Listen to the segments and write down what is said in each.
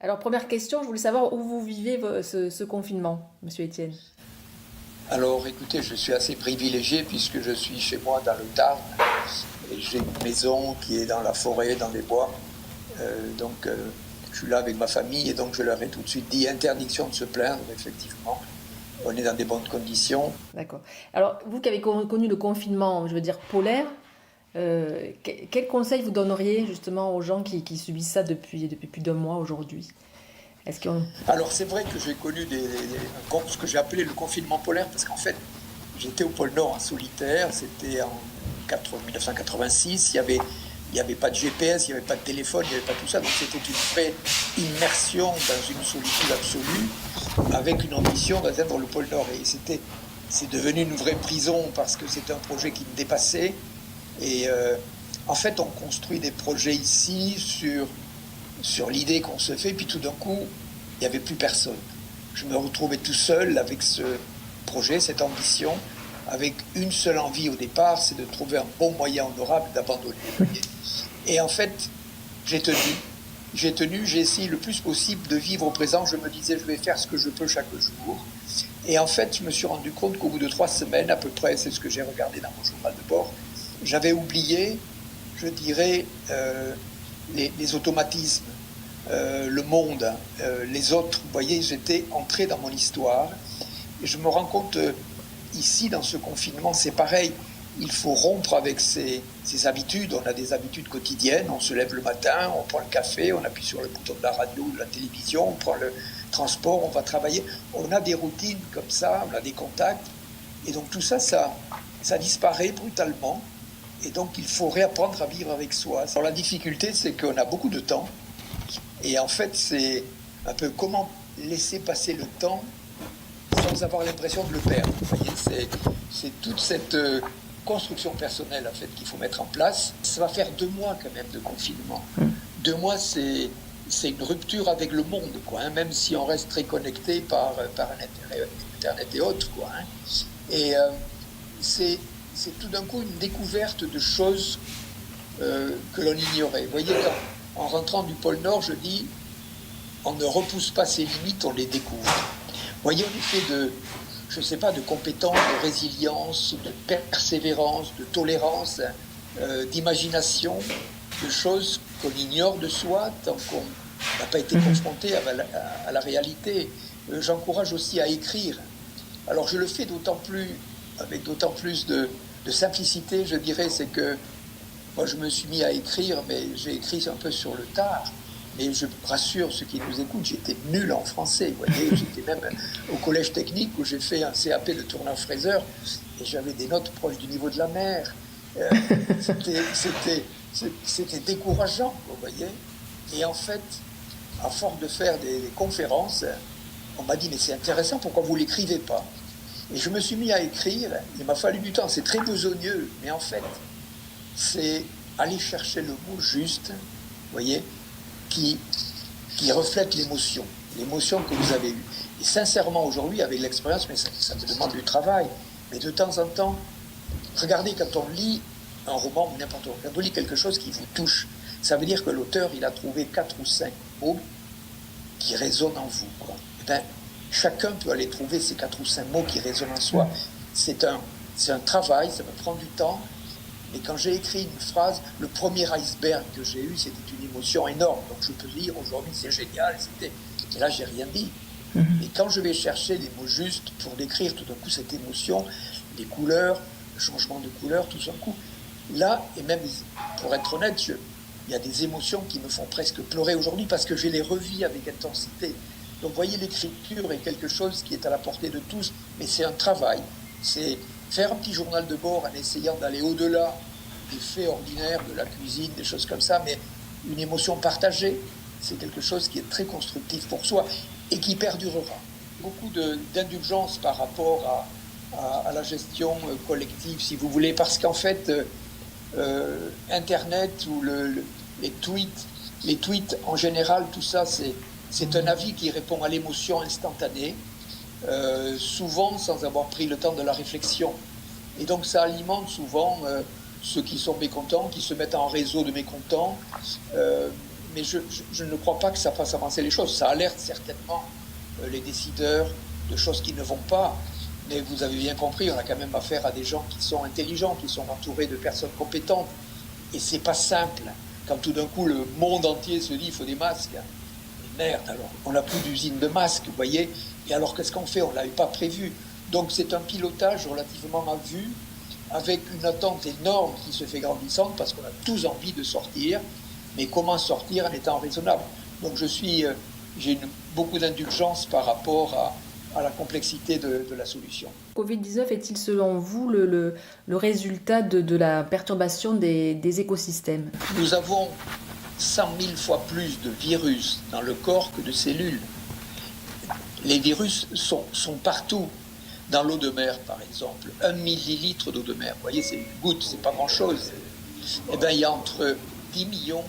Alors, première question, je voulais savoir où vous vivez ce confinement, Monsieur Étienne. Alors écoutez, je suis assez privilégié puisque je suis chez moi dans le Tarn et j'ai une maison qui est dans la forêt, dans les bois. Donc je suis là avec ma famille et donc je leur ai tout de suite dit interdiction de se plaindre, effectivement. On est dans des bonnes conditions. D'accord. Alors, vous qui avez connu le confinement, je veux dire polaire, quel conseil vous donneriez justement aux gens qui subissent ça depuis plus d'un mois aujourd'hui? Est-ce qu'on... Alors c'est vrai que j'ai connu ce que j'ai appelé le confinement polaire parce qu'en fait j'étais au pôle Nord en solitaire, c'était en 1986, il y avait pas de GPS, il n'y avait pas de téléphone, il n'y avait pas tout ça, donc c'était une vraie immersion dans une solitude absolue avec une ambition d'atteindre le pôle Nord. Et c'est devenu une vraie prison parce que c'était un projet qui me dépassait. Et en fait, on construit des projets ici sur l'idée qu'on se fait, puis tout d'un coup, il n'y avait plus personne. Je me retrouvais tout seul avec ce projet, cette ambition, avec une seule envie au départ, c'est de trouver un bon moyen honorable d'abandonner. Et en fait, j'ai tenu. J'ai essayé le plus possible de vivre au présent. Je me disais, je vais faire ce que je peux chaque jour. Et en fait, je me suis rendu compte qu'au bout de 3 semaines, à peu près, c'est ce que j'ai regardé dans mon journal de bord, j'avais oublié, je dirais, les automatismes, le monde, les autres. Vous voyez, j'étais entré dans mon histoire. Et je me rends compte, ici, dans ce confinement, c'est pareil. Il faut rompre avec ses habitudes. On a des habitudes quotidiennes. On se lève le matin, on prend le café, on appuie sur le bouton de la radio ou de la télévision, on prend le transport, on va travailler. On a des routines comme ça, on a des contacts. Et donc tout ça, ça disparaît brutalement. Et donc il faut réapprendre à vivre avec soi. Alors la difficulté, c'est qu'on a beaucoup de temps. Et en fait, c'est un peu comment laisser passer le temps sans avoir l'impression de le perdre. Vous voyez, c'est toute cette construction personnelle en fait qu'il faut mettre en place. Ça va faire 2 mois quand même de confinement. 2 mois, c'est une rupture avec le monde, quoi, hein, même si on reste très connecté par Internet et autres, quoi. Hein. Et c'est tout d'un coup une découverte de choses que l'on ignorait. Vous voyez, en rentrant du pôle Nord, je dis, on ne repousse pas ses limites, on les découvre. Vous voyez, on est fait de, je ne sais pas, de compétences, de résilience, de persévérance, de tolérance, d'imagination, de choses qu'on ignore de soi tant qu'on n'a pas été confronté à la réalité. J'encourage aussi à écrire. Alors je le fais avec d'autant plus de simplicité, je dirais, c'est que moi je me suis mis à écrire, mais j'ai écrit un peu sur le tard. Et je rassure ceux qui nous écoutent, j'étais nul en français, vous voyez, j'étais même au collège technique où j'ai fait un CAP de tourneur-fraiseur et j'avais des notes proches du niveau de la mer. Euh, C'était décourageant, vous voyez. Et en fait, à force de faire des conférences, on m'a dit, mais c'est intéressant, pourquoi vous ne l'écrivez pas? Et je me suis mis à écrire, il m'a fallu du temps, c'est très besogneux, mais en fait, c'est aller chercher le mot juste, vous voyez, qui reflète l'émotion que vous avez eue. Et sincèrement, aujourd'hui, avec l'expérience, mais ça me demande du travail, mais de temps en temps, regardez, quand on lit un roman ou n'importe quoi, quand on lit quelque chose qui vous touche, ça veut dire que l'auteur, il a trouvé 4 ou 5 mots qui résonnent en vous, quoi. Et ben, chacun peut aller trouver ces 4 ou 5 mots qui résonnent en soi. C'est un travail, ça me prend du temps. Et quand j'ai écrit une phrase, le premier iceberg que j'ai eu, c'était une émotion énorme. Donc je peux lire aujourd'hui, c'est génial. Et là, j'ai rien dit. Et quand je vais chercher les mots justes pour décrire tout d'un coup cette émotion, les couleurs, le changement de couleur, tout d'un coup, là, et même pour être honnête, il y a des émotions qui me font presque pleurer aujourd'hui parce que je les revis avec intensité. Donc vous voyez, l'écriture est quelque chose qui est à la portée de tous, mais c'est un travail. C'est faire un petit journal de bord en essayant d'aller au-delà des faits ordinaires de la cuisine, des choses comme ça, mais une émotion partagée, c'est quelque chose qui est très constructif pour soi et qui perdurera. Beaucoup d'indulgence par rapport à la gestion collective, si vous voulez, parce qu'en fait, Internet ou les tweets en général, tout ça, c'est un avis qui répond à l'émotion instantanée, souvent sans avoir pris le temps de la réflexion. Et donc ça alimente souvent ceux qui sont mécontents, qui se mettent en réseau de mécontents. mais je ne crois pas que ça fasse avancer les choses. Ça alerte certainement les décideurs de choses qui ne vont pas, mais vous avez bien compris, on a quand même affaire à des gens qui sont intelligents, qui sont entourés de personnes compétentes, et c'est pas simple. Quand tout d'un coup le monde entier se dit il faut des masques, mais merde, alors on n'a plus d'usine de masques, vous voyez, et alors qu'est-ce qu'on fait? On ne l'avait pas prévu. Donc c'est un pilotage relativement mal vu, avec une attente énorme qui se fait grandissante, parce qu'on a tous envie de sortir, mais comment sortir en étant raisonnable? Donc j'ai beaucoup d'indulgence par rapport à la complexité de la solution. Covid-19 est-il selon vous le résultat de la perturbation des écosystèmes? Nous avons 100 000 fois plus de virus dans le corps que de cellules. Les virus sont partout. Dans l'eau de mer, par exemple, 1 millilitre d'eau de mer, vous voyez, c'est une goutte, c'est pas grand-chose. Eh bien, il y a entre 10 millions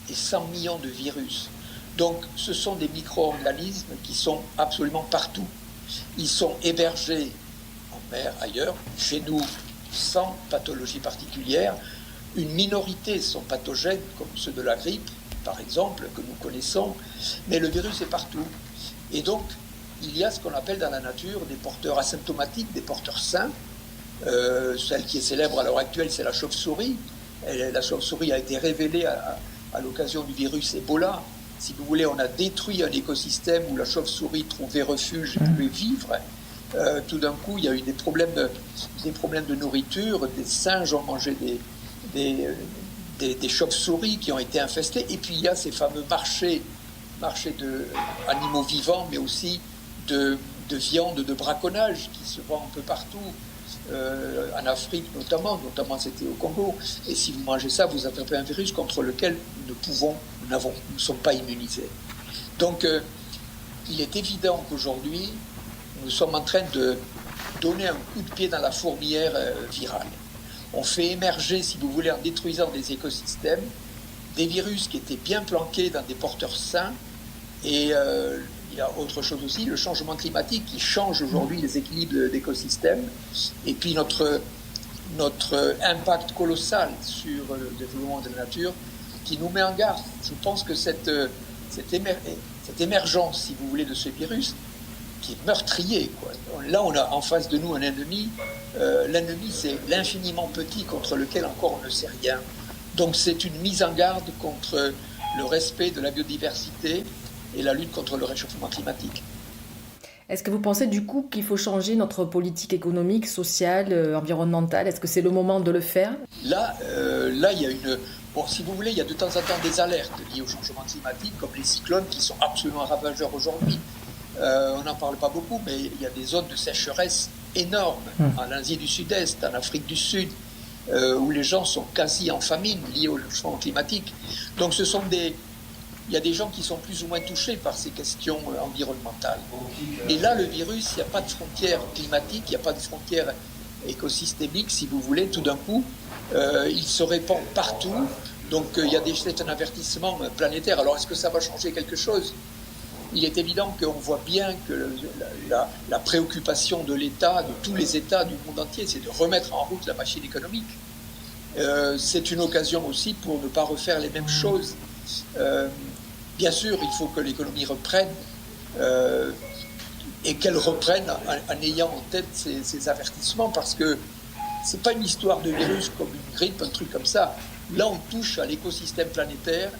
et 100 millions de virus. Donc, ce sont des micro-organismes qui sont absolument partout. Ils sont hébergés en mer, ailleurs, chez nous, sans pathologie particulière. Une minorité sont pathogènes, comme ceux de la grippe, par exemple, que nous connaissons, mais le virus est partout. Et donc, il y a ce qu'on appelle dans la nature des porteurs asymptomatiques, des porteurs sains. Celle qui est célèbre à l'heure actuelle, c'est la chauve-souris. La chauve-souris a été révélée à l'occasion du virus Ebola. Si vous voulez, on a détruit un écosystème où la chauve-souris trouvait refuge et pouvait vivre. Tout d'un coup, il y a eu des problèmes de nourriture. Des singes ont mangé des chauves-souris qui ont été infestés. Et puis, il y a ces fameux marchés d'animaux vivants, mais aussi de viande de braconnage qui se vend un peu partout, en Afrique notamment c'était au Congo. Et si vous mangez ça, vous attrapez un virus contre lequel nous ne sommes pas immunisés. Donc, il est évident qu'aujourd'hui, nous sommes en train de donner un coup de pied dans la fourmilière virale. On fait émerger, si vous voulez, en détruisant des écosystèmes, des virus qui étaient bien planqués dans des porteurs sains. Et il y a autre chose aussi, le changement climatique qui change aujourd'hui les équilibres d'écosystèmes. Et puis notre impact colossal sur le développement de la nature qui nous met en garde. Je pense que cette émergence, si vous voulez, de ce virus, qui est meurtrier, quoi. Là, on a en face de nous un ennemi. L'ennemi, c'est l'infiniment petit contre lequel encore on ne sait rien. Donc c'est une mise en garde contre le respect de la biodiversité et la lutte contre le réchauffement climatique. Est-ce que vous pensez du coup qu'il faut changer notre politique économique, sociale, environnementale? Est-ce que c'est le moment de le faire? Là, il y a si vous voulez, il y a de temps en temps des alertes liées au changement climatique, comme les cyclones qui sont absolument ravageurs aujourd'hui. On n'en parle pas beaucoup, mais il y a des zones de sécheresse énormes en Asie du Sud-Est, en Afrique du Sud, où les gens sont quasi en famine liés au changement climatique. Donc il y a des gens qui sont plus ou moins touchés par ces questions environnementales. Et là, le virus, il n'y a pas de frontières climatiques, il n'y a pas de frontières écosystémiques, si vous voulez. Tout d'un coup, il se répand partout. Donc, c'est un avertissement planétaire. Alors, est-ce que ça va changer quelque chose? Il est évident qu'on voit bien que la préoccupation de l'État, de tous les États du monde entier, c'est de remettre en route la machine économique. C'est une occasion aussi pour ne pas refaire les mêmes choses. Bien sûr, il faut que l'économie reprenne et qu'elle reprenne en ayant en tête ces avertissements, parce que c'est pas une histoire de virus comme une grippe, un truc comme ça. Là, on touche à l'écosystème planétaire,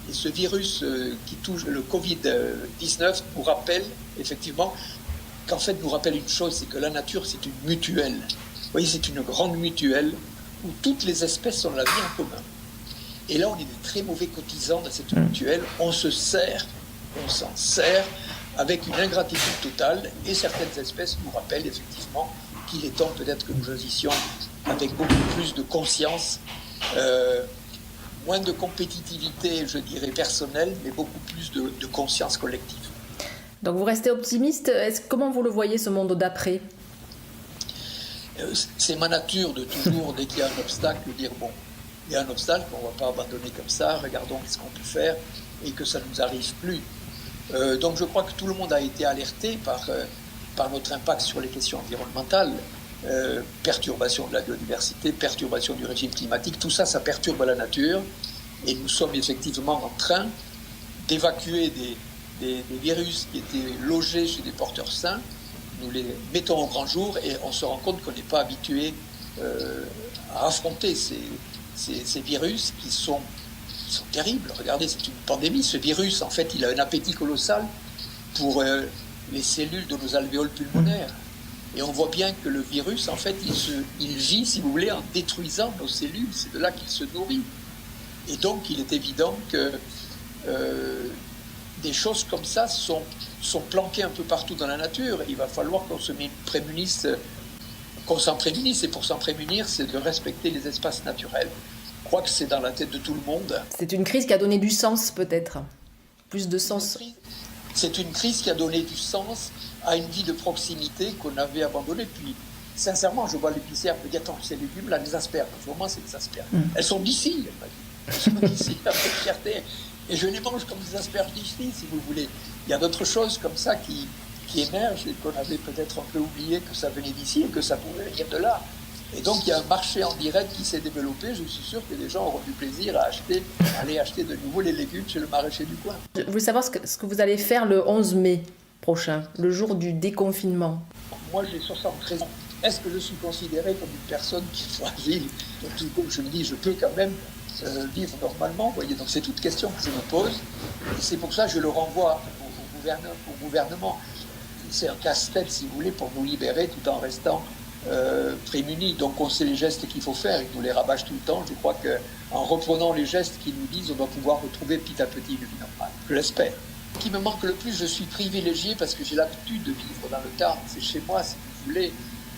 et ce virus qui touche le Covid-19 nous rappelle effectivement nous rappelle une chose, c'est que la nature, c'est une mutuelle. Vous voyez, c'est une grande mutuelle où toutes les espèces ont la vie en commun. Et là, on est des très mauvais cotisants dans cette mutuelle. On s'en sert avec une ingratitude totale. Et certaines espèces nous rappellent effectivement qu'il est temps peut-être que nous agissions avec beaucoup plus de conscience, moins de compétitivité, je dirais, personnelle, mais beaucoup plus de conscience collective. Donc vous restez optimiste. Comment vous le voyez, ce monde d'après? C'est ma nature de toujours, dès qu'il y a un obstacle, dire bon, il y a un obstacle, on ne va pas abandonner comme ça, regardons ce qu'on peut faire et que ça ne nous arrive plus. Donc je crois que tout le monde a été alerté par notre impact sur les questions environnementales, perturbation de la biodiversité, perturbation du régime climatique, tout ça, ça perturbe la nature et nous sommes effectivement en train d'évacuer des virus qui étaient logés chez des porteurs sains. Nous les mettons au grand jour et on se rend compte qu'on n'est pas habitué à affronter ces virus qui sont terribles. Regardez, c'est une pandémie. Ce virus, en fait, il a un appétit colossal pour les cellules de nos alvéoles pulmonaires. Et on voit bien que le virus, en fait, il vit, si vous voulez, en détruisant nos cellules. C'est de là qu'il se nourrit. Et donc, il est évident que des choses comme ça sont planquées un peu partout dans la nature. Il va falloir qu'on s'en prémunisse. Et pour s'en prémunir, c'est de respecter les espaces naturels. Je crois que c'est dans la tête de tout le monde. C'est une crise qui a donné du sens, peut-être. Plus de sens. C'est une crise qui a donné du sens à une vie de proximité qu'on avait abandonnée. Puis, sincèrement, je vois l'épicière me dire, attends, ces légumes, là, les asperges. Vraiment, c'est des asperges. Elles sont d'ici, elle m'a dit. Elles sont d'ici, avec fierté. Et je les mange comme des asperges d'ici, si vous voulez. Il y a d'autres choses comme ça qui émergent et qu'on avait peut-être un peu oublié que ça venait d'ici et que ça pouvait venir de là. Et donc, il y a un marché en direct qui s'est développé. Je suis sûr que les gens auront du plaisir à aller acheter de nouveau les légumes chez le maraîcher du coin. Je voulais savoir ce que vous allez faire le 11 mai prochain, le jour du déconfinement. Moi, j'ai 73 ans. Est-ce que je suis considéré comme une personne qui est fragile? Donc, comme je me dis, je peux quand même vivre normalement. Vous voyez, donc c'est toute question que je me pose. Et c'est pour ça que je le renvoie au gouvernement. C'est un casse-tête, si vous voulez, pour nous libérer tout en restant prémunis. Donc on sait les gestes qu'il faut faire, ils nous les rabâchent tout le temps. Je crois qu'en reprenant les gestes qu'ils nous disent, on doit pouvoir retrouver petit à petit une vie normale. Je l'espère. Ce qui me manque le plus, je suis privilégié parce que j'ai l'habitude de vivre dans le Tarn. C'est chez moi, si vous voulez.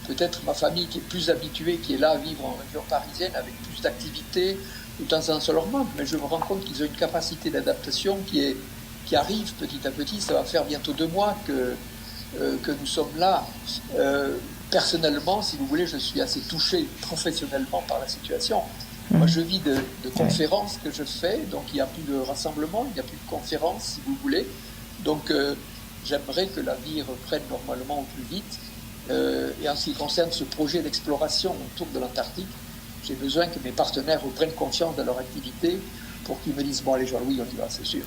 Peut-être ma famille qui est plus habituée, qui est là à vivre en région parisienne avec plus d'activités, tout en ça leur manque. Mais je me rends compte qu'ils ont une capacité d'adaptation qui arrive petit à petit. Ça va faire bientôt 2 mois que nous sommes là. Personnellement, si vous voulez, je suis assez touché professionnellement par la situation. Moi, je vis de conférences que je fais, donc il n'y a plus de rassemblements, il n'y a plus de conférences, si vous voulez. Donc, j'aimerais que la vie reprenne normalement au plus vite. Et en ce qui concerne ce projet d'exploration autour de l'Antarctique, j'ai besoin que mes partenaires reprennent confiance dans leur activité pour qu'ils me disent « Bon, allez Jean-Louis, on y va, c'est sûr ».